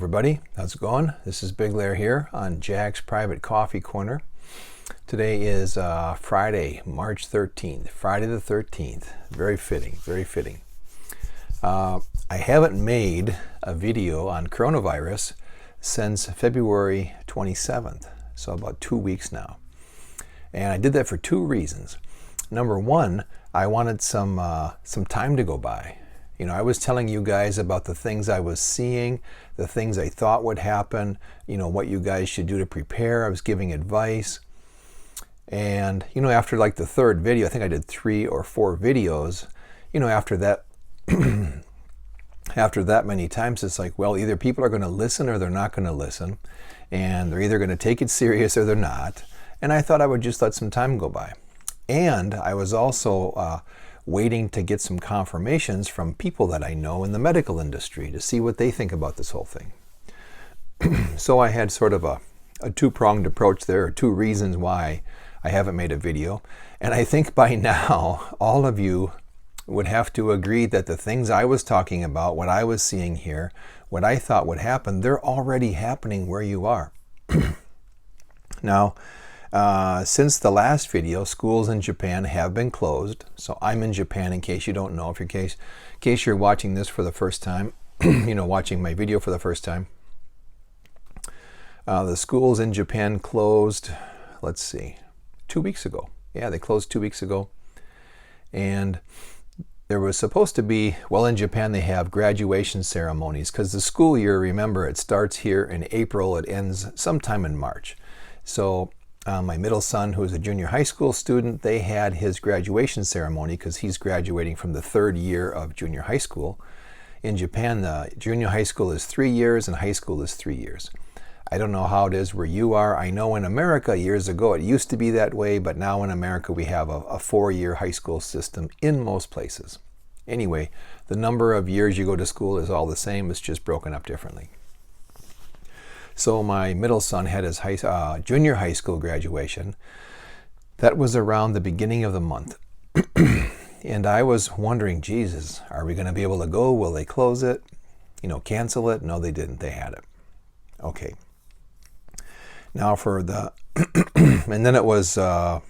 everybody, how's it going? This is Big Lair here on Jack's Private Coffee Corner. Today is Friday, March 13th, Friday the 13th. Very fitting, very fitting. I haven't made a video on coronavirus since February 27th, so about 2 weeks now. And I did that for two reasons. Number one, I wanted some time to go by. You know, I was telling you guys about the things I was seeing, the things I thought would happen, what you guys should do to prepare. I was giving advice. And, after like the third video, I think I did 3 or 4 videos, after that, after that many times, it's like, well, either people are going to listen or they're not going to listen. And they're either going to take it serious or they're not. And I thought I would just let some time go by. And I was also waiting to get some confirmations from people that I know in the medical industry to see what they think about this whole thing. So I had sort of a two-pronged approach there, or 2 reasons why I haven't made a video. And I think by now, all of you would have to agree that the things I was talking about, what I was seeing here, what I thought would happen, they're already happening where you are. Now, since the last video, schools in Japan have been closed. So I'm in Japan, in case you don't know, in case you're watching this for the first time, watching my video for the first time. The schools in Japan closed, let's see, 2 weeks ago. Yeah, they closed 2 weeks ago. And there was supposed to be, well, in Japan they have graduation ceremonies because the school year, remember, it starts here in April, it ends sometime in March. So my middle son, who is a junior high school student, they had his graduation ceremony because he's graduating from the 3rd year of junior high school. In Japan, the junior high school is 3 years and high school is 3 years. I don't know how it is where you are. I know in America years ago it used to be that way, but now in America we have a 4-year high school system in most places. Anyway, the number of years you go to school is all the same, it's just broken up differently. So my middle son had his junior high school graduation. That was around the beginning of the month. And I was wondering, Jesus, are we going to be able to go? Will they close it? Cancel it? No, they didn't. They had it. Okay. Now for the, and then it was a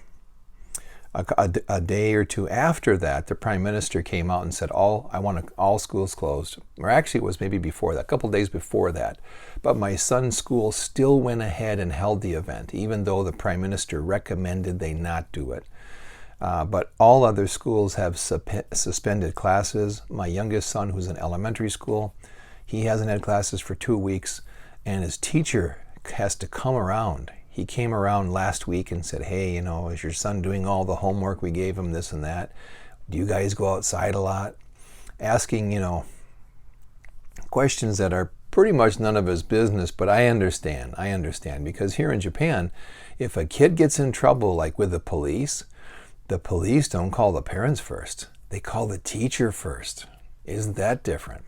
day or two after that, the Prime Minister came out and said, I want all schools closed. Or actually, it was maybe before that, a couple days before that. But my son's school still went ahead and held the event, even though the Prime Minister recommended they not do it. But all other schools have suspended classes. My youngest son, who's in elementary school, he hasn't had classes for 2 weeks, and his teacher has to come around. He came around last week and said, hey, is your son doing all the homework we gave him, this and that? Do you guys go outside a lot? Asking, questions that are pretty much none of his business, but I understand, because here in Japan, if a kid gets in trouble, like with the police don't call the parents first. They call the teacher first. Isn't that different?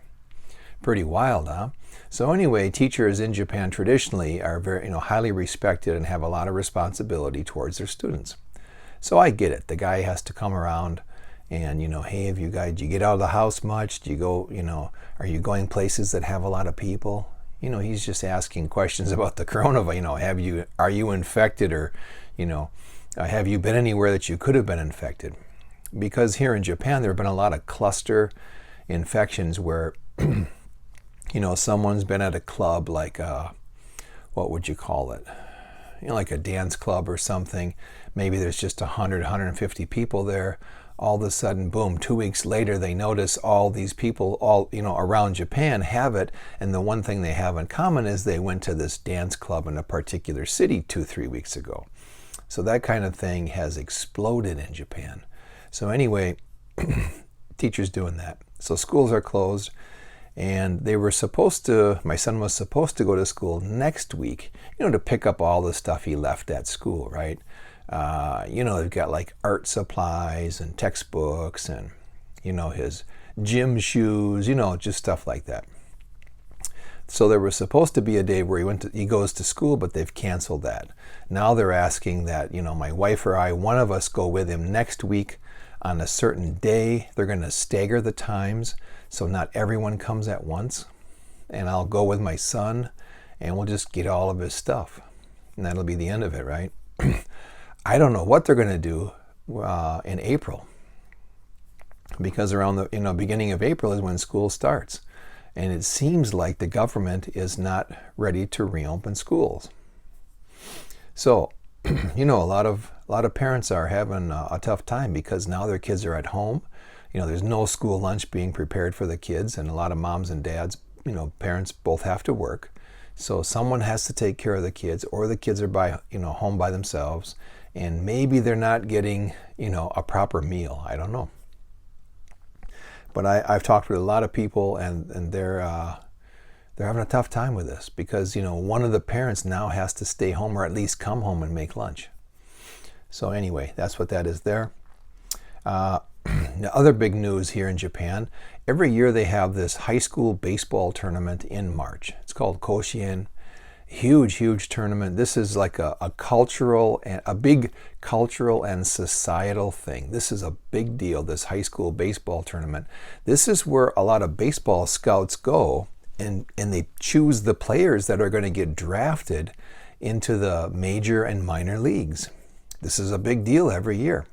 Pretty wild, huh? So anyway, teachers in Japan traditionally are very, highly respected and have a lot of responsibility towards their students. So I get it. The guy has to come around and, hey, do you get out of the house much? Do you go, are you going places that have a lot of people? He's just asking questions about the coronavirus. Are you infected, or, have you been anywhere that you could have been infected? Because here in Japan, there have been a lot of cluster infections where someone's been at a club like, what would you call it? Like a dance club or something. Maybe there's just 100, 150 people there. All of a sudden, boom, 2 weeks later, they notice all these people around Japan have it. And the one thing they have in common is they went to this dance club in a particular city 2-3 weeks ago. So that kind of thing has exploded in Japan. So anyway, teachers doing that. So schools are closed. And my son was supposed to go to school next week, to pick up all the stuff he left at school, right? They've got like art supplies and textbooks and, his gym shoes, just stuff like that. So there was supposed to be a day where he goes to school, but they've canceled that. Now they're asking that, my wife or I, one of us go with him next week on a certain day. They're going to stagger the times so not everyone comes at once. and I'll go with my son, and we'll just get all of his stuff. And that'll be the end of it, right? I don't know what they're going to do in April, because around the beginning of April is when school starts, and it seems like the government is not ready to reopen schools. So, a lot of parents are having a tough time because now their kids are at home. There's no school lunch being prepared for the kids, and a lot of moms and dads, parents both have to work. So someone has to take care of the kids, or the kids are home by themselves, and maybe they're not getting, a proper meal. I don't know. But I've talked with a lot of people, and they're having a tough time with this because, one of the parents now has to stay home or at least come home and make lunch. So anyway, that's what that is there. The other big news here in Japan, every year they have this high school baseball tournament in March. It's called Koshien. Huge tournament. This is like a big cultural and societal thing. This is a big deal, this high school baseball tournament. This is where a lot of baseball scouts go, and they choose the players that are going to get drafted into the major and minor leagues. This is a big deal every year.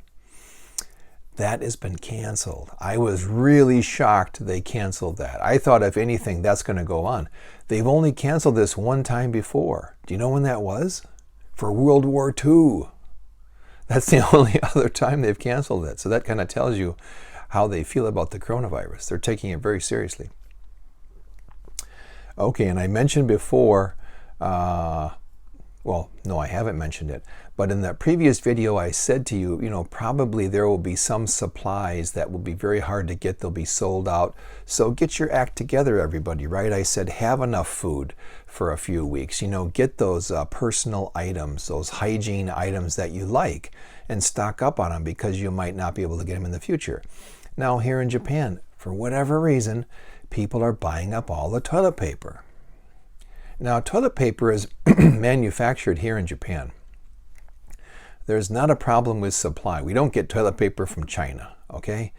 That has been canceled. I was really shocked they canceled that. I thought, if anything, that's going to go on. They've only canceled this one time before. Do you know when that was? For World War II. That's the only other time they've canceled it. So that kind of tells you how they feel about the coronavirus. They're taking it very seriously. Okay, and I mentioned before, well, no, I haven't mentioned it. But in the previous video, I said to you, probably there will be some supplies that will be very hard to get. They'll be sold out. So get your act together, everybody, right? I said have enough food for a few weeks. Get those personal items, those hygiene items that you like, and stock up on them because you might not be able to get them in the future. Now, here in Japan, for whatever reason, people are buying up all the toilet paper. Now, toilet paper is manufactured here in Japan. There's not a problem with supply. We don't get toilet paper from China, okay?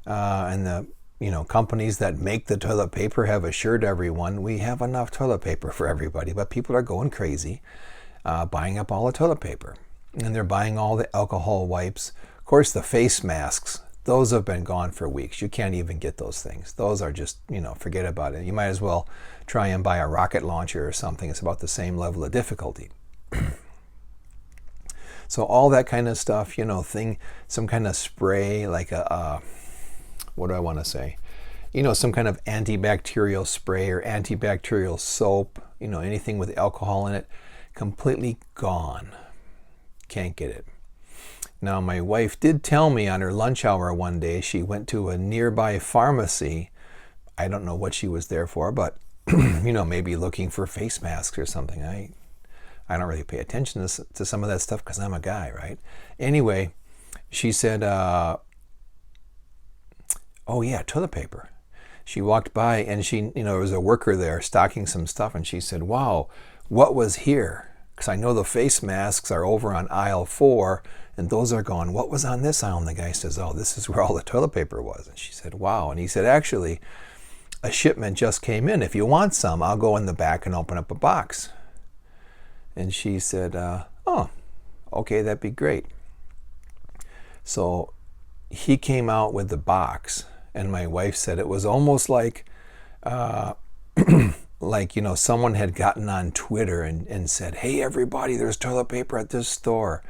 And the companies that make the toilet paper have assured everyone we have enough toilet paper for everybody, but people are going crazy, buying up all the toilet paper. And they're buying all the alcohol wipes. Of course, the face masks, those have been gone for weeks. You can't even get those things. Those are just, forget about it. You might as well try and buy a rocket launcher or something. It's about the same level of difficulty. So all that kind of stuff, some kind of spray, like what do I want to say? Some kind of antibacterial spray or antibacterial soap, anything with alcohol in it, completely gone. Can't get it. Now, my wife did tell me on her lunch hour one day, she went to a nearby pharmacy. I don't know what she was there for, but, maybe looking for face masks or something. I don't really pay attention to some of that stuff because I'm a guy, right? Anyway, she said, oh yeah, toilet paper. She walked by and there was a worker there stocking some stuff, and she said, wow, what was here? Because I know the face masks are over on aisle 4, and those are gone. What was on this aisle? And the guy says, oh, this is where all the toilet paper was. And she said, wow. And he said, actually, a shipment just came in. If you want some, I'll go in the back and open up a box. And she said, oh, okay, that'd be great. So he came out with the box, and my wife said it was almost like, someone had gotten on Twitter and said, hey, everybody, there's toilet paper at this store.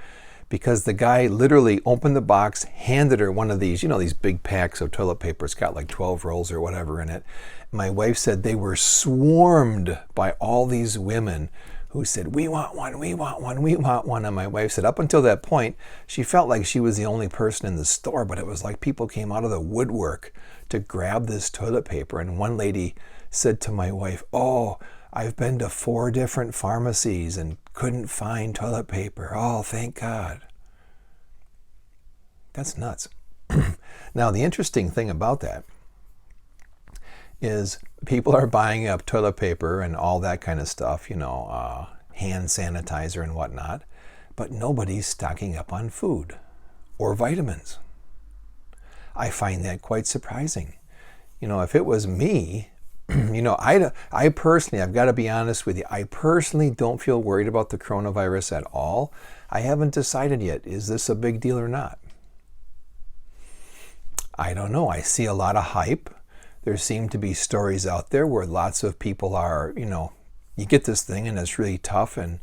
Because the guy literally opened the box, handed her one of these, these big packs of toilet paper. It's got like 12 rolls or whatever in it. My wife said they were swarmed by all these women who said, we want one, we want one, we want one. And my wife said up until that point, she felt like she was the only person in the store, but it was like people came out of the woodwork to grab this toilet paper. And one lady said to my wife, oh, I've been to 4 different pharmacies and couldn't find toilet paper. Oh, thank God. That's nuts. Now, the interesting thing about that is people are buying up toilet paper and all that kind of stuff, hand sanitizer and whatnot, but nobody's stocking up on food or vitamins. I find that quite surprising. If it was me, I personally, I've got to be honest with you, I personally don't feel worried about the coronavirus at all. I haven't decided yet, is this a big deal or not? I don't know. I see a lot of hype. There seem to be stories out there where lots of people are, you get this thing and it's really tough, and,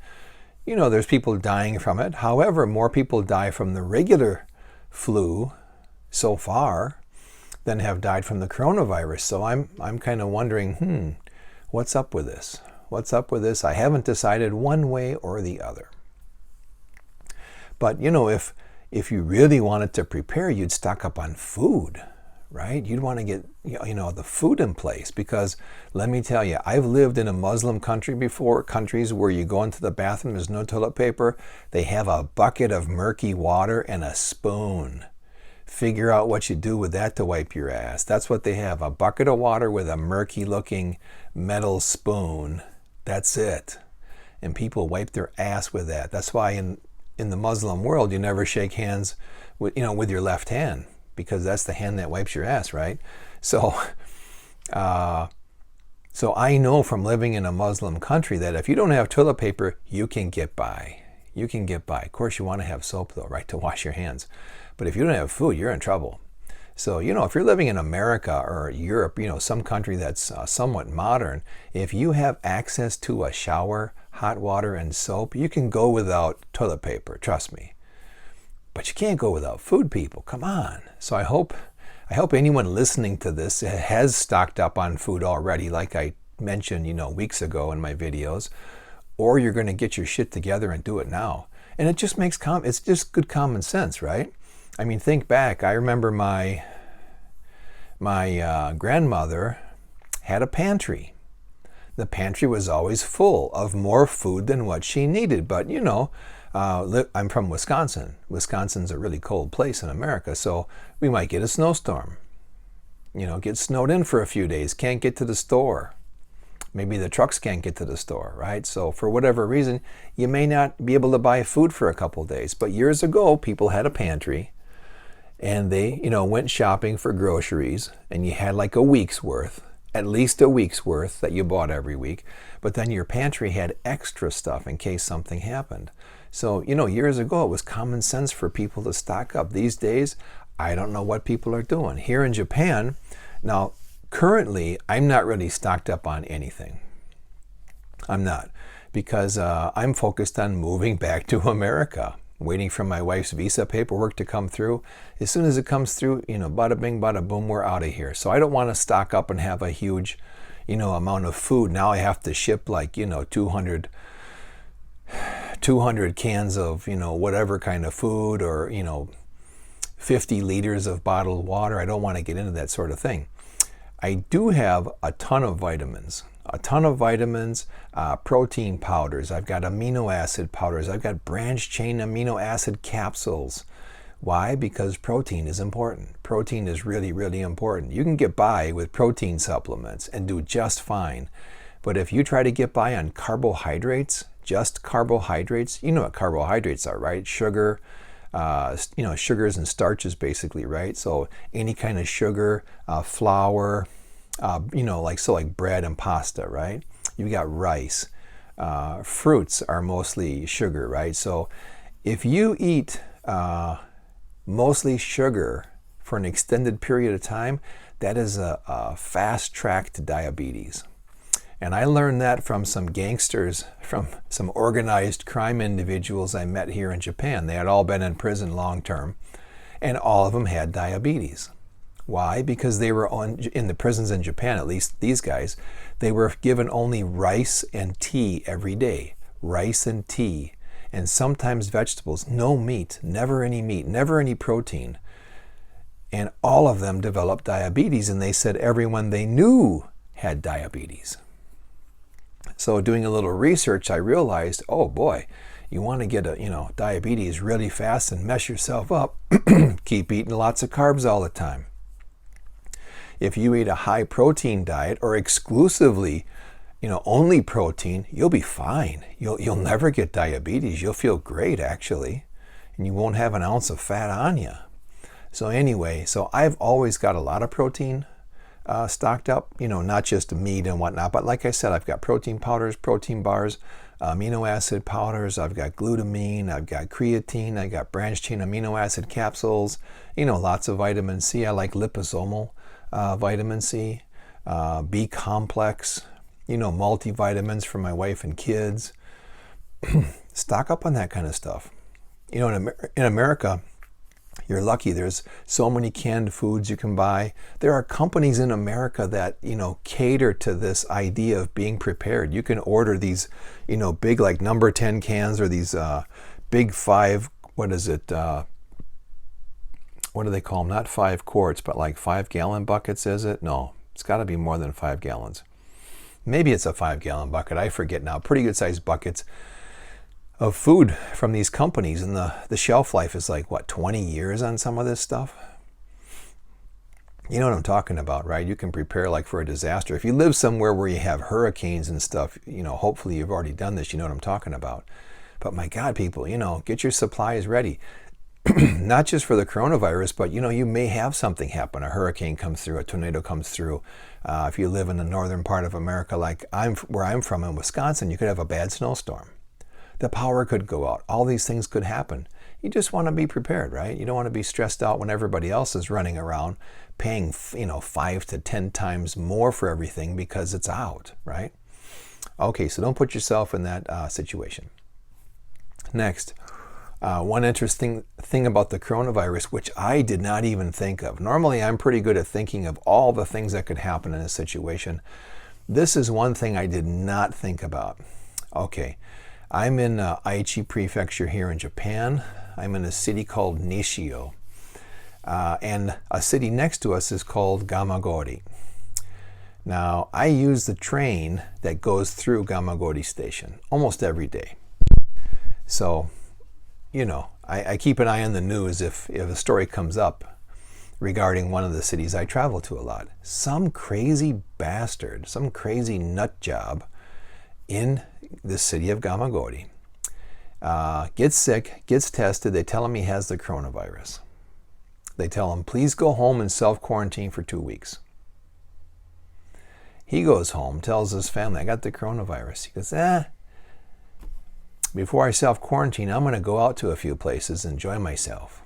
there's people dying from it. However, more people die from the regular flu so far than have died from the coronavirus. So I'm kind of wondering, what's up with this? What's up with this? I haven't decided one way or the other. But, if you really wanted to prepare, you'd stock up on food, right? You'd want to get, the food in place, because let me tell you, I've lived in a Muslim country before, countries where you go into the bathroom, there's no toilet paper. They have a bucket of murky water and a spoon. Figure out what you do with that to wipe your ass. That's what they have, a bucket of water with a murky looking metal spoon. That's it. And people wipe their ass with that. That's why in the Muslim world, you never shake hands with your left hand, because that's the hand that wipes your ass, right? So I know from living in a Muslim country that if you don't have toilet paper, you can get by. You can get by. Of course, you want to have soap though, right, to wash your hands. But if you don't have food, you're in trouble. So, if you're living in America or Europe, some country that's somewhat modern, if you have access to a shower, hot water, and soap, you can go without toilet paper, trust me. But you can't go without food, people. Come on. So I hope anyone listening to this has stocked up on food already, like I mentioned, weeks ago in my videos, or you're going to get your shit together and do it now. And it just makes it's just good common sense, right? I mean, think back. I remember my grandmother had a pantry. The pantry was always full of more food than what she needed. But, I'm from Wisconsin. Wisconsin's a really cold place in America, so we might get a snowstorm. Get snowed in for a few days, can't get to the store. Maybe the trucks can't get to the store, right? So for whatever reason, you may not be able to buy food for a couple of days. But years ago, people had a pantry, and they, went shopping for groceries, and you had like a week's worth, at least a week's worth that you bought every week. But then your pantry had extra stuff in case something happened. So, years ago, it was common sense for people to stock up. These days, I don't know what people are doing. Here in Japan, now, currently, I'm not really stocked up on anything. I'm not, because I'm focused on moving back to America, waiting for my wife's visa paperwork to come through. As soon as it comes through, bada bing, bada boom, we're out of here. So I don't want to stock up and have a huge, amount of food. Now I have to ship like, 200 cans of, whatever kind of food, or, 50 liters of bottled water. I don't want to get into that sort of thing. I do have a ton of vitamins, protein powders. I've got amino acid powders. I've got branched chain amino acid capsules. Why? Because protein is important. Protein is really, really important. You can get by with protein supplements and do just fine. But if you try to get by on carbohydrates, just carbohydrates, you know what carbohydrates are, right? Sugar, sugars and starches basically, right? So any kind of sugar, flour, like bread and pasta, right? You've got rice. Fruits are mostly sugar, right? So if you eat mostly sugar for an extended period of time, that is a fast track to diabetes. And I learned that from some gangsters, from some organized crime individuals I met here in Japan. They had all been in prison long term, and all of them had diabetes. Why? Because they were in the prisons in Japan, at least these guys, they were given only rice and tea every day. Rice and tea, and sometimes vegetables. No meat, never any protein. And all of them developed diabetes, and they said everyone they knew had diabetes. So doing a little research, I realized, oh boy, you want to get diabetes really fast and mess yourself up, keep eating lots of carbs all the time. If you eat a high protein diet, or exclusively, only protein, you'll be fine. You'll never get diabetes. You'll feel great, actually, and you won't have an ounce of fat on you. So anyway, I've always got a lot of protein. stocked up, not just meat and whatnot, but like I said, I've got protein powders, protein bars, amino acid powders, I've got glutamine, I've got creatine, I got branched chain amino acid capsules, lots of vitamin C. I like liposomal vitamin C, B complex, multivitamins for my wife and kids. Stock up on that kind of stuff. In America, you're lucky. There's so many canned foods you can buy. There are companies in America that, cater to this idea of being prepared. You can order these, big like number 10 cans, or these big 5, what is it? What do they call them? Not 5 quarts, but like 5-gallon buckets, is it? No, it's got to be more than 5 gallons. Maybe it's a 5-gallon bucket. I forget now. Pretty good sized buckets of food from these companies, and the shelf life is like, 20 years on some of this stuff? You know what I'm talking about, right? You can prepare like for a disaster. If you live somewhere where you have hurricanes and stuff, hopefully you've already done this, you know what I'm talking about. But my God, people, get your supplies ready. Not just for the coronavirus, but you may have something happen. A hurricane comes through, a tornado comes through. If you live in the northern part of America, like where I'm from in Wisconsin, you could have a bad snowstorm. The power could go out. All these things could happen. You just want to be prepared, right? You don't want to be stressed out when everybody else is running around paying, 5 to 10 times more for everything because it's out, right? Okay, so don't put yourself in that situation. Next, one interesting thing about the coronavirus, which I did not even think of. Normally, I'm pretty good at thinking of all the things that could happen in a situation. This is one thing I did not think about. Okay. I'm in Aichi Prefecture here in Japan. I'm in a city called Nishio. And a city next to us is called Gamagori. Now, I use the train that goes through Gamagori Station almost every day. So, I keep an eye on the news if a story comes up regarding one of the cities I travel to a lot. Some crazy bastard, some crazy nut job in the city of Gamagori gets sick, gets tested. They tell him he has the coronavirus. They tell him, please go home and self-quarantine for 2 weeks. He goes home, tells his family, I got the coronavirus. He goes, before I self-quarantine, I'm going to go out to a few places, enjoy myself.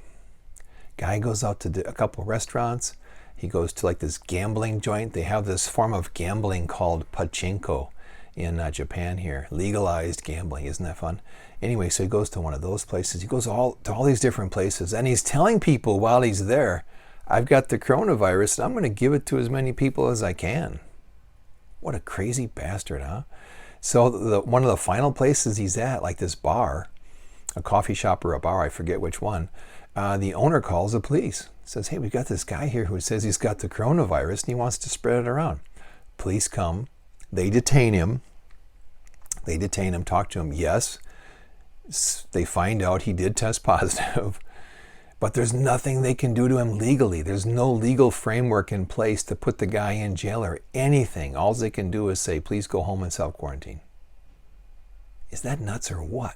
Guy goes out to a couple restaurants. He goes to like this gambling joint. They have this form of gambling called pachinko in Japan here. Legalized gambling. Isn't that fun? Anyway, so he goes to one of those places. He goes to all these different places, and he's telling people while he's there, I've got the coronavirus, and I'm going to give it to as many people as I can. What a crazy bastard, huh? So one of the final places he's at, like this bar, a coffee shop or a bar, I forget which one, the owner calls the police. Says, hey, we've got this guy here who says he's got the coronavirus and he wants to spread it around. Police come. They detain him. Talk to him. Yes, they find out he did test positive, but there's nothing they can do to him legally. There's no legal framework in place to put the guy in jail or anything. All they can do is say, please go home and self-quarantine. Is that nuts or what?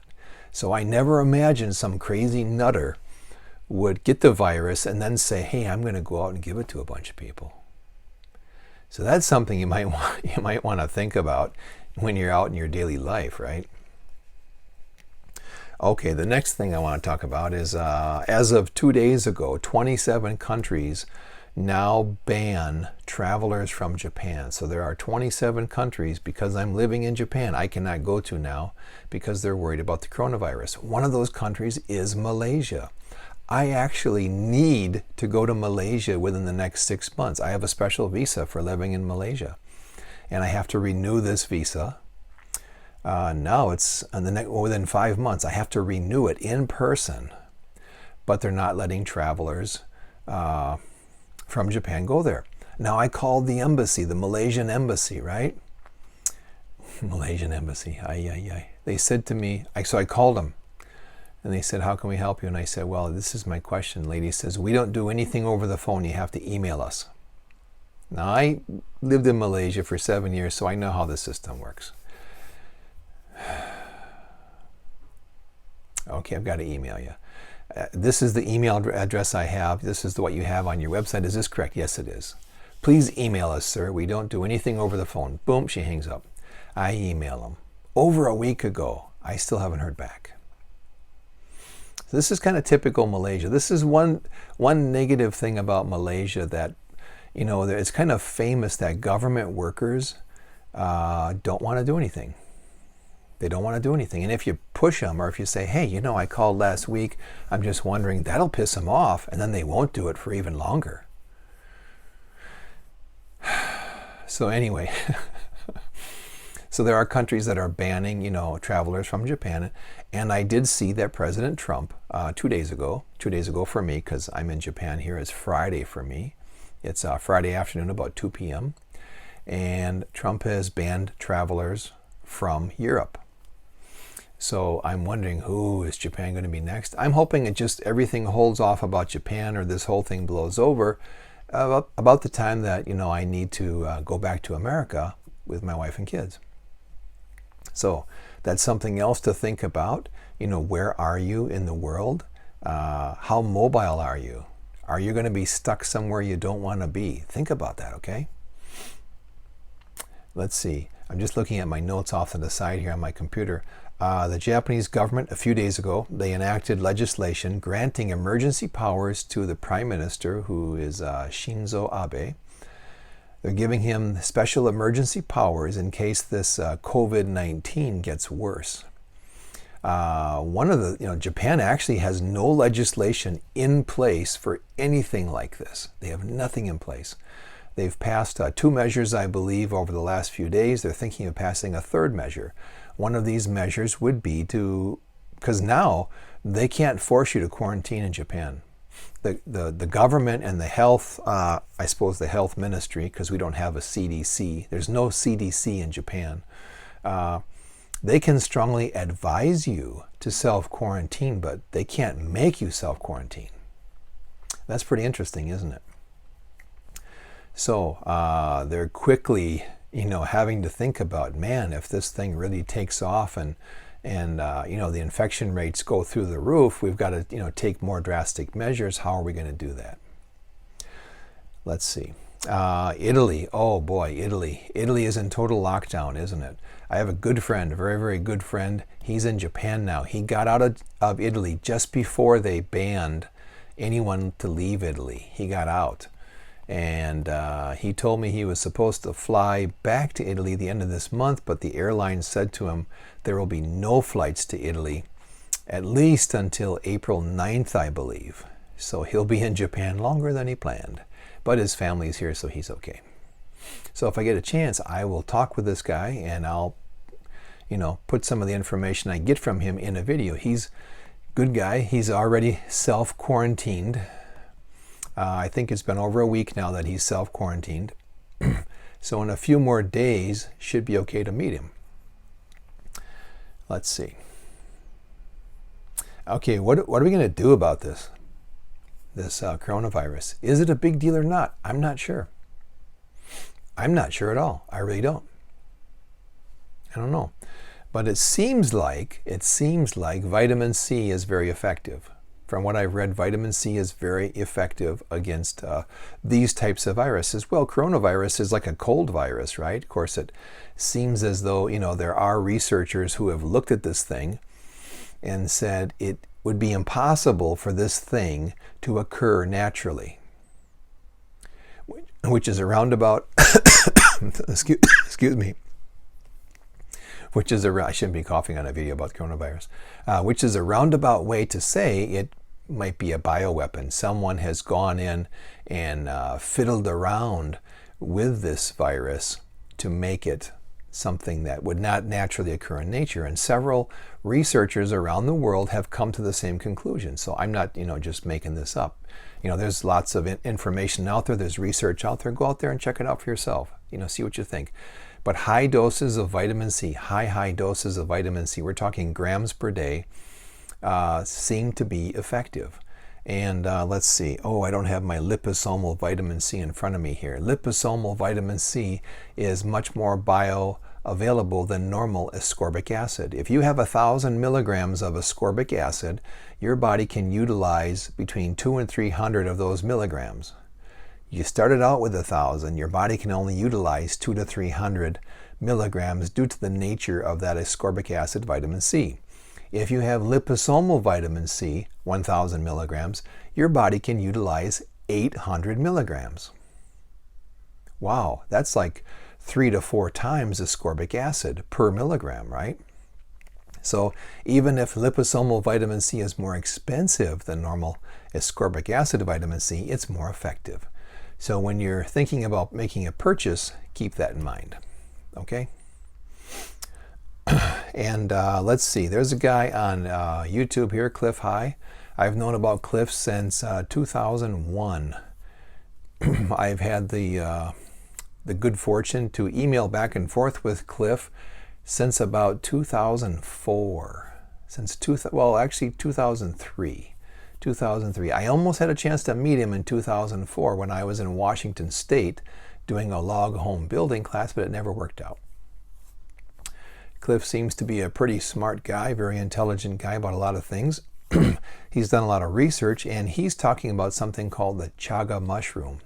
So I never imagined some crazy nutter would get the virus and then say, hey, I'm going to go out and give it to a bunch of people. So that's something you might want to think about when you're out in your daily life, right? Okay, the next thing I want to talk about is as of 2 days ago, 27 countries now ban travelers from Japan. So there are 27 countries, because I'm living in Japan, I cannot go to now because they're worried about the coronavirus. One of those countries is Malaysia. I actually need to go to Malaysia within the next 6 months. I have a special visa for living in Malaysia, and I have to renew this visa. Now it's within 5 months. I have to renew it in person, but they're not letting travelers from Japan go there. Now I called the embassy, the Malaysian embassy, right? Malaysian embassy, They said to me, so I called them, and they said, how can we help you? And I said, well, this is my question. Lady says, we don't do anything over the phone. You have to email us. Now I lived in Malaysia for 7 years, so I know how the system works. Okay, I've got to email you. This is the email address I have. This is what you have on your website. Is this correct? Yes, it is. Please email us, sir. We don't do anything over the phone. Boom, she hangs up. I email them. Over a week ago, I still haven't heard back. So this is kind of typical Malaysia. This is one negative thing about Malaysia, that, you know, it's kind of famous that government workers don't want to do anything. They don't want to do anything. And if you push them, or if you say, hey, you know, I called last week, I'm just wondering, that'll piss them off, and then they won't do it for even longer. So anyway, so there are countries that are banning, you know, travelers from Japan. And I did see that President Trump 2 days ago for me, because I'm in Japan here, it's Friday for me. It's Friday afternoon, about 2 p.m. And Trump has banned travelers from Europe. So I'm wondering, who is Japan going to be next? I'm hoping it just everything holds off about Japan, or this whole thing blows over about the time that, you know, I need to go back to America with my wife and kids. So that's something else to think about. You know, where are you in the world? How mobile are you? Are you going to be stuck somewhere you don't want to be? Think about that, okay? Let's see. I'm just looking at my notes off to the side here on my computer. The Japanese government, a few days ago, they enacted legislation granting emergency powers to the Prime Minister, who is Shinzo Abe. They're giving him special emergency powers in case this COVID-19 gets worse. Japan actually has no legislation in place for anything like this. They have nothing in place. They've passed 2 measures, I believe, over the last few days. They're thinking of passing a 3rd measure. One of these measures would be because now they can't force you to quarantine in Japan. The government and the health, I suppose the health ministry, because we don't have a CDC. There's no CDC in Japan. They can strongly advise you to self-quarantine, but they can't make you self-quarantine. That's pretty interesting, isn't it? So they're quickly, you know, having to think about, man, if this thing really takes off and you know, the infection rates go through the roof, we've got to, you know, take more drastic measures. How are we going to do that? Let's see. Italy. Oh boy, Italy. Italy is in total lockdown, isn't it? I have a good friend, a very, very good friend. He's in Japan now. He got out of Italy just before they banned anyone to leave Italy. He got out. And he told me he was supposed to fly back to Italy the end of this month, but the airline said to him there will be no flights to Italy at least until April 9th, I believe. So he'll be in Japan longer than he planned. But his family's here, so he's okay. So if I get a chance, I will talk with this guy, and I'll, you know, put some of the information I get from him in a video. He's a good guy. He's already self-quarantined. I think it's been over a week now that he's self-quarantined. So in a few more days, should be okay to meet him. Let's see. Okay, what are we going to do about this coronavirus? Is it a big deal or not? I'm not sure. I'm not sure at all. I really don't. I don't know. But it seems like vitamin C is very effective. From what I've read, vitamin C is very effective against these types of viruses. Well, coronavirus is like a cold virus, right? Of course, it seems as though, you know, there are researchers who have looked at this thing and said it would be impossible for this thing to occur naturally, which is a roundabout, excuse me, which is I shouldn't be coughing on a video about coronavirus, which is a roundabout way to say it might be a bioweapon. Someone has gone in and fiddled around with this virus to make it something that would not naturally occur in nature. And several researchers around the world have come to the same conclusion. So I'm not, you know, just making this up. You know, there's lots of information out there. There's research out there. Go out there and check it out for yourself. You know, see what you think. But high doses of vitamin C, high doses of vitamin C, we're talking grams per day, seem to be effective. And let's see. Oh, I don't have my liposomal vitamin C in front of me here. Liposomal vitamin C is much more bioavailable than normal ascorbic acid. If you have 1,000 milligrams of ascorbic acid, your body can utilize between 200 and 300 of those milligrams. You started out with 1,000. Your body can only utilize 200 to 300 milligrams due to the nature of that ascorbic acid, vitamin C. If you have liposomal vitamin C, 1,000 milligrams, your body can utilize 800 milligrams. Wow, that's like 3 to 4 times ascorbic acid per milligram, right? So even if liposomal vitamin C is more expensive than normal ascorbic acid vitamin C, it's more effective. So when you're thinking about making a purchase, keep that in mind, okay? And let's see, there's a guy on YouTube here, Cliff High. I've known about Cliff since 2001. I've had the good fortune to email back and forth with Cliff since about 2004. Actually 2003. 2003. I almost had a chance to meet him in 2004 when I was in Washington State doing a log home building class, but it never worked out. Cliff seems to be a pretty smart guy, very intelligent guy about a lot of things. He's done a lot of research, and he's talking about something called the chaga mushroom.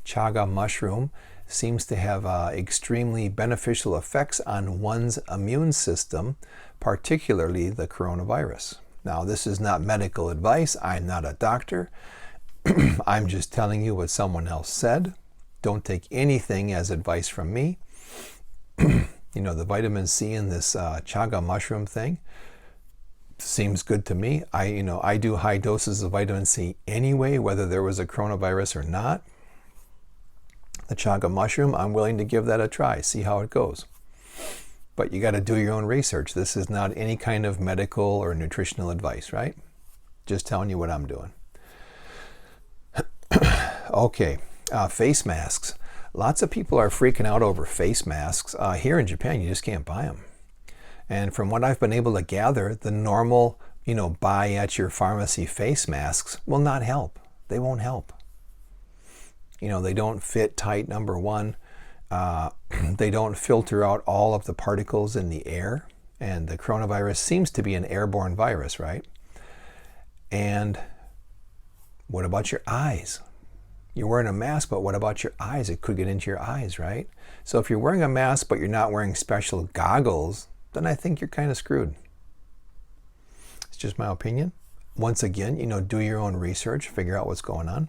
Chaga mushroom seems to have extremely beneficial effects on one's immune system, particularly the coronavirus. Now, this is not medical advice. I'm not a doctor. I'm just telling you what someone else said. Don't take anything as advice from me. You know, the vitamin C in this chaga mushroom thing seems good to me. I do high doses of vitamin C anyway, whether there was a coronavirus or not. The chaga mushroom, I'm willing to give that a try, see how it goes. But you got to do your own research. This is not any kind of medical or nutritional advice, right? Just telling you what I'm doing. Okay, face masks. Lots of people are freaking out over face masks. Here in Japan, you just can't buy them. And from what I've been able to gather, the normal, buy at your pharmacy face masks will not help. They won't help. They don't fit tight, number one. They don't filter out all of the particles in the air. And the coronavirus seems to be an airborne virus, right? And what about your eyes? You're wearing a mask, but what about your eyes? It could get into your eyes, right? So if you're wearing a mask, but you're not wearing special goggles, then I think you're kind of screwed. It's just my opinion. Once again, do your own research, figure out what's going on.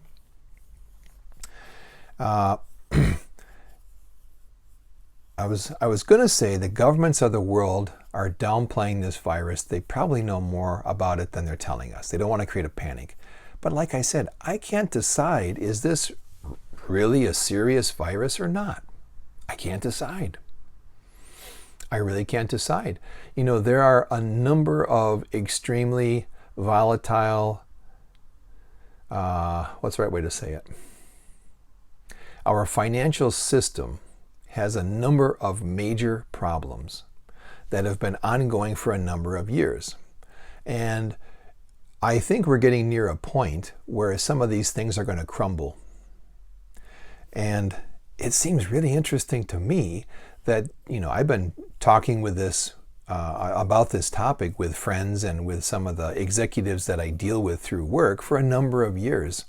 I was going to say the governments of the world are downplaying this virus. They probably know more about it than they're telling us. They don't want to create a panic. But like I said, I can't decide, is this really a serious virus or not? I can't decide. I really can't decide. There are a number of extremely volatile, what's the right way to say it? Our financial system has a number of major problems that have been ongoing for a number of years. And I think we're getting near a point where some of these things are going to crumble. And it seems really interesting to me that, I've been talking with this about this topic with friends and with some of the executives that I deal with through work for a number of years.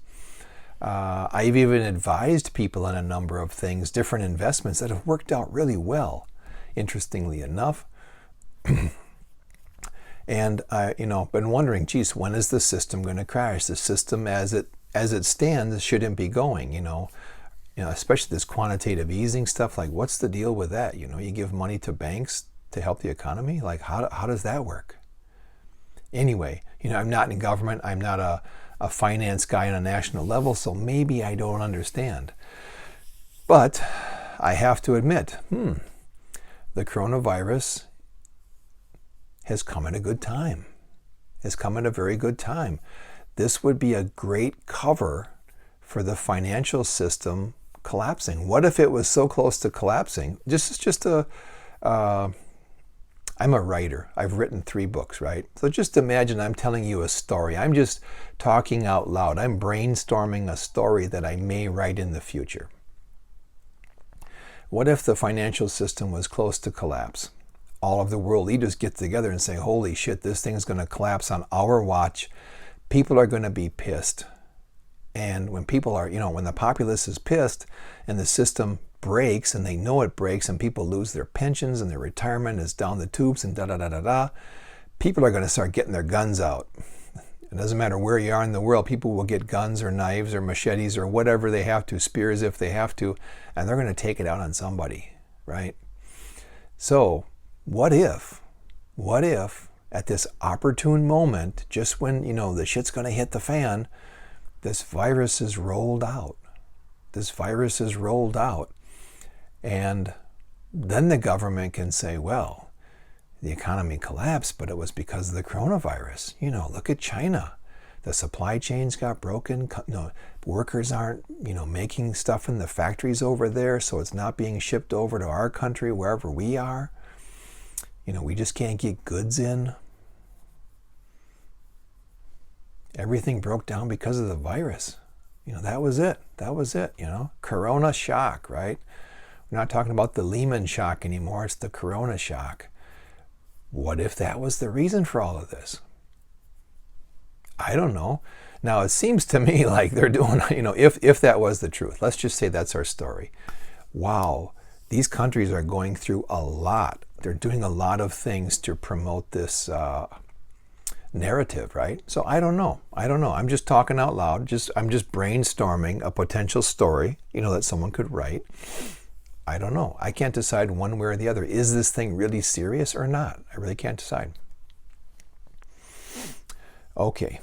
I've even advised people on a number of things, different investments that have worked out really well, interestingly enough. And been wondering, geez, when is the system going to crash? The system as it stands shouldn't be going, especially this quantitative easing stuff. Like, what's the deal with that? You give money to banks to help the economy. Like, how does that work? Anyway, I'm not in government. I'm not a finance guy on a national level, so maybe I don't understand. But I have to admit, the coronavirus has come at a good time. Has come at a very good time. This would be a great cover for the financial system collapsing. What if it was so close to collapsing? I'm a writer. I've written 3 books, right? So just imagine I'm telling you a story. I'm just talking out loud. I'm brainstorming a story that I may write in the future. What if the financial system was close to collapse? All of the world leaders get together and say, holy shit, this thing's going to collapse on our watch. People are going to be pissed. And when people are, when the populace is pissed and the system breaks and they know it breaks and people lose their pensions and their retirement is down the tubes and da-da-da-da-da, people are going to start getting their guns out. It doesn't matter where you are in the world, people will get guns or knives or machetes or whatever they have to, spears if they have to, and they're going to take it out on somebody, right? So what if at this opportune moment, just when, the shit's going to hit the fan, this virus is rolled out. This virus is rolled out. And then the government can say, well, the economy collapsed, but it was because of the coronavirus. Look at China. The supply chains got broken. Workers aren't, making stuff in the factories over there, so it's not being shipped over to our country, wherever we are. We just can't get goods in. Everything broke down because of the virus. That was it. Corona shock, right? We're not talking about the Lehman shock anymore. It's the Corona shock. What if that was the reason for all of this? I don't know. Now, it seems to me like they're doing, if that was the truth, let's just say that's our story. Wow, these countries are going through a lot. They're doing a lot of things to promote this narrative, right? So I don't know. I'm just talking out loud. I'm just brainstorming a potential story, that someone could write. I don't know. I can't decide one way or the other. Is this thing really serious or not? I really can't decide. Okay.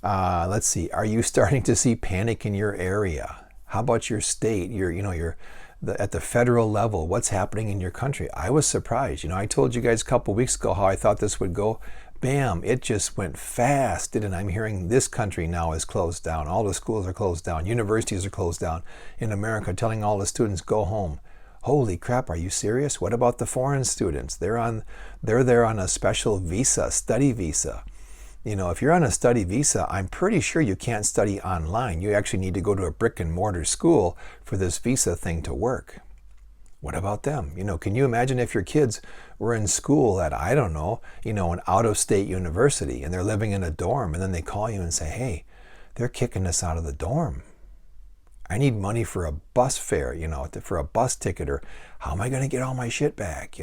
Let's see. Are you starting to see panic in your area? How about your state? At the federal level, what's happening in your country? I was surprised. I told you guys a couple weeks ago how I thought this would go. Bam, it just went fast, didn't it? I'm hearing this country now is closed down. All the schools are closed down. Universities are closed down in America, telling all the students, go home. Holy crap, are you serious? What about the foreign students? They're there on a special visa, study visa. If you're on a study visa, I'm pretty sure you can't study online. You actually need to go to a brick and mortar school for this visa thing to work. What about them? Can you imagine if your kids were in school at, I don't know, an out-of-state university and they're living in a dorm and then they call you and say, hey, they're kicking us out of the dorm. I need money for a bus fare, for a bus ticket, or how am I going to get all my shit back,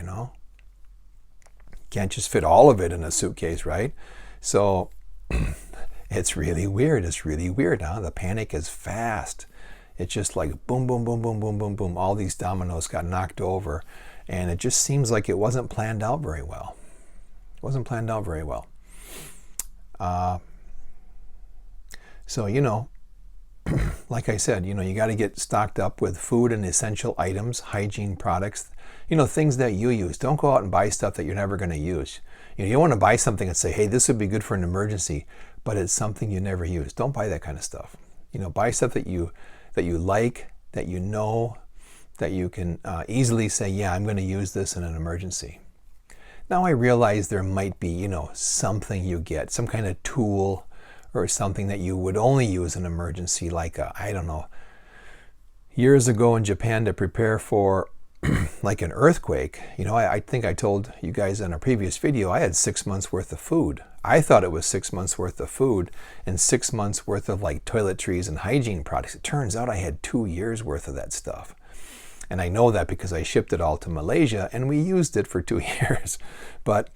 Can't just fit all of it in a suitcase, right? So it's really weird. Huh? The panic is fast. It's just like boom, boom, boom, boom, boom, boom, boom. All these dominoes got knocked over. And it just seems like it wasn't planned out very well. So, like I said, you got to get stocked up with food and essential items, hygiene products, things that you use. Don't go out and buy stuff that you're never going to use. You don't want to buy something and say, hey, this would be good for an emergency, but it's something you never use. Don't buy that kind of stuff. Buy stuff that you like, that that you can easily say, yeah, I'm going to use this in an emergency. Now I realize there might be, something you get, some kind of tool or something that you would only use in an emergency, like I don't know, years ago in Japan to prepare for like an earthquake. I think I told you guys in a previous video, I had 6 months worth of food. I thought it was 6 months worth of food and 6 months worth of like toiletries and hygiene products. It turns out I had 2 years worth of that stuff. And I know that because I shipped it all to Malaysia and we used it for 2 years. But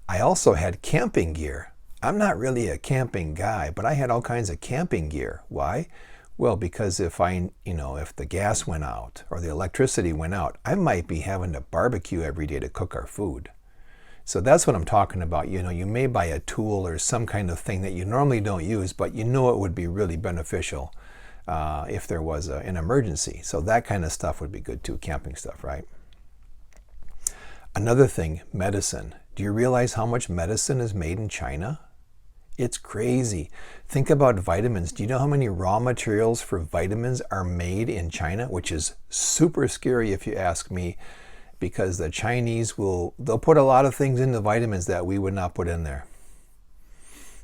I also had camping gear. I'm not really a camping guy, but I had all kinds of camping gear. Why? Well, because if the gas went out or the electricity went out, I might be having to barbecue every day to cook our food. So that's what I'm talking about. You may buy a tool or some kind of thing that you normally don't use, but it would be really beneficial if there was an emergency. So that kind of stuff would be good too, camping stuff, right? Another thing, medicine. Do you realize how much medicine is made in China? It's crazy. Think about vitamins. Do you know how many raw materials for vitamins are made in China? Which is super scary if you ask me, because the Chinese they'll put a lot of things into vitamins that we would not put in there.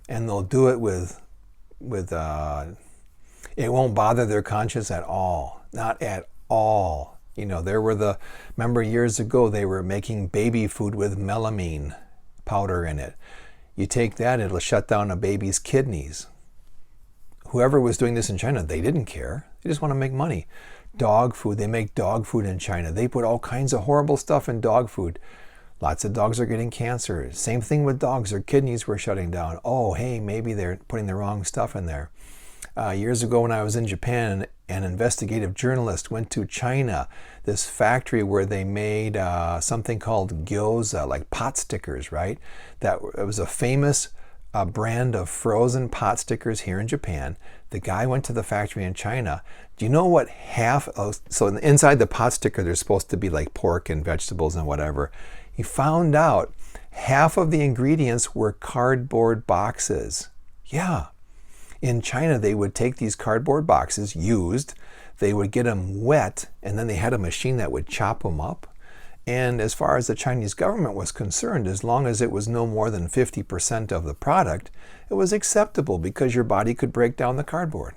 And they'll do it with it won't bother their conscience at all. Not at all. Remember years ago they were making baby food with melamine powder in it. You take that, it'll shut down a baby's kidneys. whoever was doing this in China, they didn't care. They just want to make money. Dog food, they make dog food in China. They put all kinds of horrible stuff in dog food. Lots of dogs are getting cancer. Same thing with dogs. Their kidneys were shutting down. Oh, hey, maybe they're putting the wrong stuff in there. Years ago when I was in Japan, an investigative journalist went to China, this factory where they made something called gyoza, like pot stickers, right? It was a famous brand of frozen pot stickers here in Japan. The guy went to the factory in China. Do you know what so inside the pot sticker there's supposed to be like pork and vegetables and whatever. He found out half of the ingredients were cardboard boxes. Yeah. In China, they would take these cardboard boxes, used, they would get them wet, and then they had a machine that would chop them up. And as far as the Chinese government was concerned, as long as it was no more than 50% of the product, it was acceptable because your body could break down the cardboard.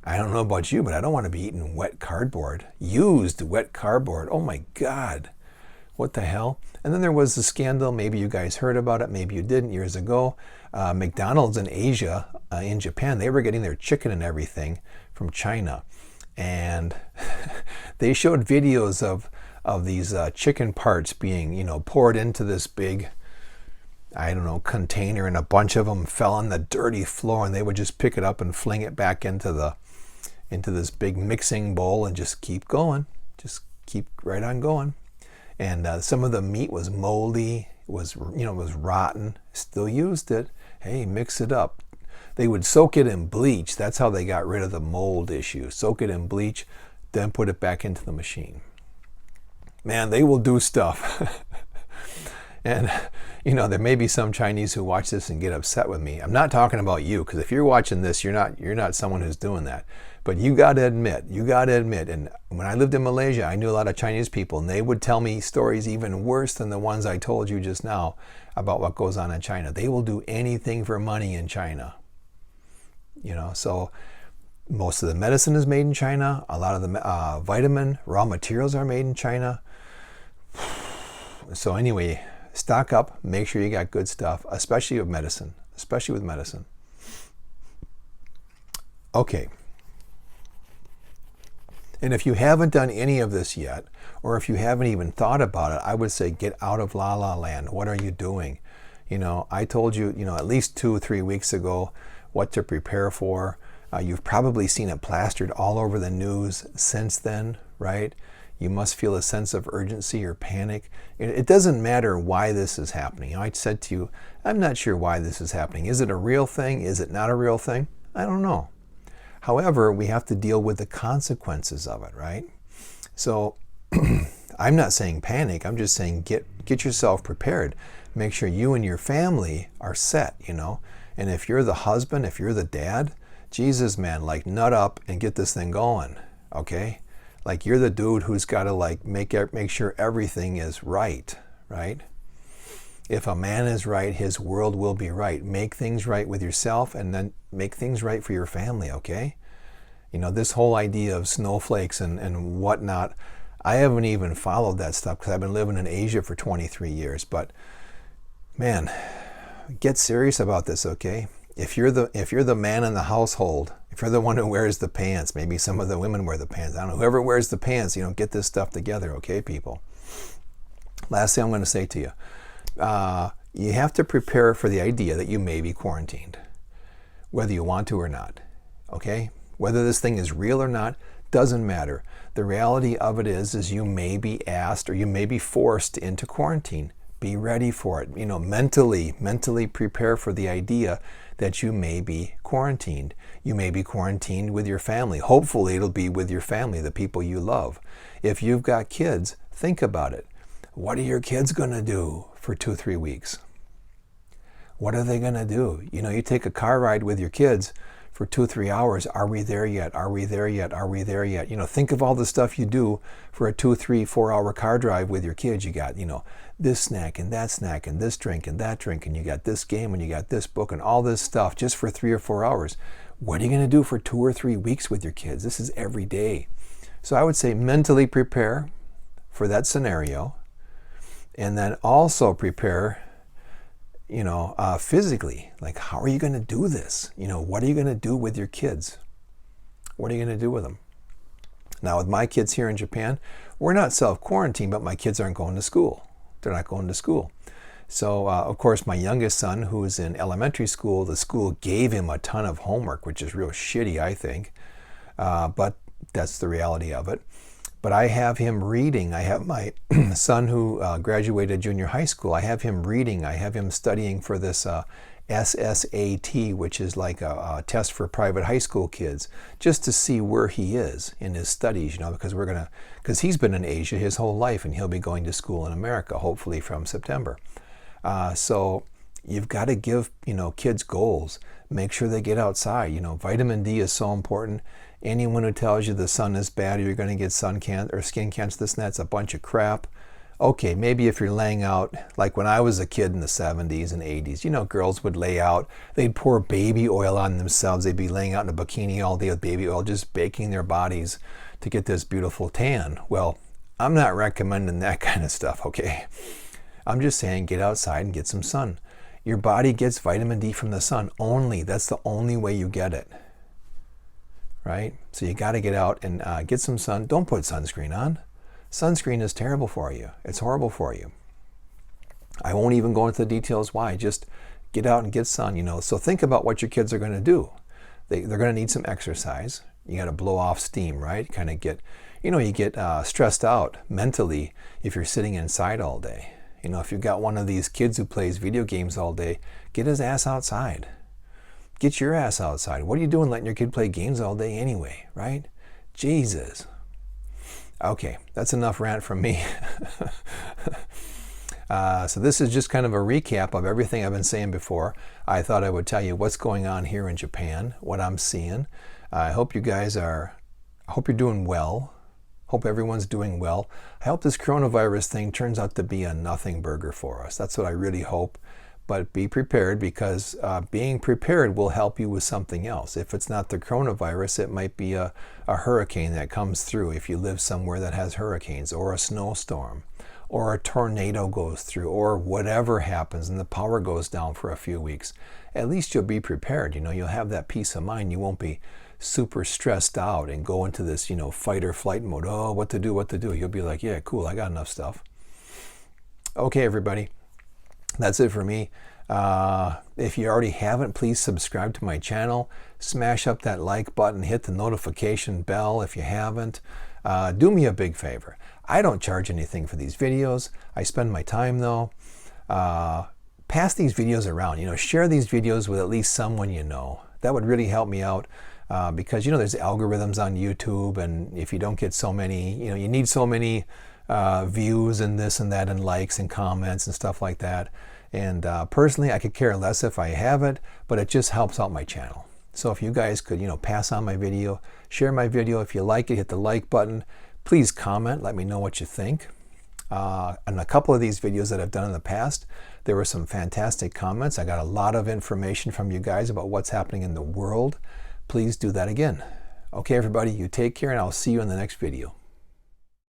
I don't know about you, but I don't want to be eating wet cardboard. Used wet cardboard. Oh my God. What the hell? And then there was the scandal, maybe you guys heard about it, maybe you didn't, years ago. McDonald's in Asia, in Japan, they were getting their chicken and everything from China. And they showed videos of these chicken parts being, poured into this big, I don't know, container, and a bunch of them fell on the dirty floor, and they would just pick it up and fling it back into this big mixing bowl and just keep going. Just keep right on going. And some of the meat was moldy, was rotten. Still used it. Hey, mix it up. They would soak it in bleach. That's how they got rid of the mold issue. Soak it in bleach, then put it back into the machine. Man, they will do stuff. And there may be some Chinese who watch this and get upset with me. I'm not talking about you, because if you're watching this, you're not someone who's doing that. But you got to admit, and when I lived in Malaysia, I knew a lot of Chinese people, and they would tell me stories even worse than the ones I told you just now about what goes on in China. They will do anything for money in China. So most of the medicine is made in China. A lot of the vitamin raw materials are made in China. So anyway, stock up, make sure you got good stuff, especially with medicine. Okay. And if you haven't done any of this yet, or if you haven't even thought about it, I would say get out of La La Land. What are you doing? I told you, at least 2 or 3 weeks ago, what to prepare for. You've probably seen it plastered all over the news since then, right? You must feel a sense of urgency or panic. It doesn't matter why this is happening. I said to you, I'm not sure why this is happening. Is it a real thing? Is it not a real thing? I don't know. However, we have to deal with the consequences of it, right? So I'm not saying panic. I'm just saying get yourself prepared. Make sure you and your family are set, And if you're the husband, if you're the dad, Jesus, man, nut up and get this thing going, okay? You're the dude who's got to make sure everything is right? If a man is right, his world will be right. Make things right with yourself, and then make things right for your family, okay? This whole idea of snowflakes and whatnot, I haven't even followed that stuff because I've been living in Asia for 23 years. But man, get serious about this, okay? If you're the man in the household, if you're the one who wears the pants, maybe some of the women wear the pants, I don't know, whoever wears the pants, get this stuff together, okay, people? Last thing I'm going to say to you, you have to prepare for the idea that you may be quarantined, whether you want to or not, okay? Whether this thing is real or not, doesn't matter. The reality of it is you may be asked or you may be forced into quarantine. Be ready for it. Mentally prepare for the idea that you may be quarantined. You may be quarantined with your family. Hopefully it'll be with your family, the people you love. If you've got kids, think about it. What are your kids going to do for 2-3 weeks? What are they going to do? You take a car ride with your kids for 2-3 hours. Are we there yet? Are we there yet? Are we there yet? Think of all the stuff you do for a 2-3-4 hour car drive with your kids. You got, this snack and this drink and that drink, and you got this game and you got this book and all this stuff just for 3 or 4 hours. What are you going to do for 2 or 3 weeks with your kids? This is every day. So I would say mentally prepare for that scenario, and then also prepare physically. Like, how are you going to do this? What are you going to do with your kids? What are you going to do with them? Now, with my kids here in Japan, we're not self-quarantined, but my kids aren't going to school. They're not going to school. So, of course, my youngest son, who's in elementary school, the school gave him a ton of homework, which is real shitty, I think. But that's the reality of it. But I have him reading. I have my son who graduated junior high school. I have him reading. I have him studying for this SSAT, which is like a test for private high school kids, just to see where he is in his studies, because he's been in Asia his whole life, and he'll be going to school in America, hopefully from September. So you've got to give, kids goals. Make sure they get outside. Vitamin D is so important. Anyone who tells you the sun is bad or you're going to get skin cancer, this and that's a bunch of crap. Okay, maybe if you're laying out, like when I was a kid in the 70s and 80s, girls would lay out, they'd pour baby oil on themselves. They'd be laying out in a bikini all day with baby oil, just baking their bodies to get this beautiful tan. Well, I'm not recommending that kind of stuff, okay? I'm just saying get outside and get some sun. Your body gets vitamin D from the sun only. That's the only way you get it. Right? So you got to get out and get some sun. Don't put sunscreen on. Sunscreen is terrible for you. It's horrible for you. I won't even go into the details why. Just get out and get sun, So think about what your kids are going to do. They're going to need some exercise. You got to blow off steam, right? Kind of get, you get stressed out mentally if you're sitting inside all day. If you've got one of these kids who plays video games all day, get his ass outside. Get your ass outside. What are you doing letting your kid play games all day anyway, right? Jesus. Okay, that's enough rant from me. So this is just kind of a recap of everything I've been saying before. I thought I would tell you what's going on here in Japan, what I'm seeing. I hope you guys I hope you're doing well. Hope everyone's doing well. I hope this coronavirus thing turns out to be a nothing burger for us. That's what I really hope. But be prepared, because being prepared will help you with something else. If it's not the coronavirus, it might be a hurricane that comes through if you live somewhere that has hurricanes, or a snowstorm, or a tornado goes through, or whatever happens and the power goes down for a few weeks. At least you'll be prepared. You'll have that peace of mind. You won't be super stressed out and go into this, fight or flight mode. Oh, what to do? You'll be like, yeah, cool, I got enough stuff. Okay, everybody. That's it for me. If you already haven't, please subscribe to my channel. Smash up that like button. Hit the notification bell if you haven't. Do me a big favor. I don't charge anything for these videos. I spend my time, though. Pass these videos around. Share these videos with at least someone you know. That would really help me out. Because, there's algorithms on YouTube. And if you don't get so many, you need so many views and this and that and likes and comments and stuff like that. And personally, I could care less if I have it, but it just helps out my channel. So if you guys could, pass on my video, share my video. If you like it, hit the like button. Please comment. Let me know what you think. On a couple of these videos that I've done in the past, there were some fantastic comments. I got a lot of information from you guys about what's happening in the world. Please do that again. Okay, everybody, you take care, and I'll see you in the next video.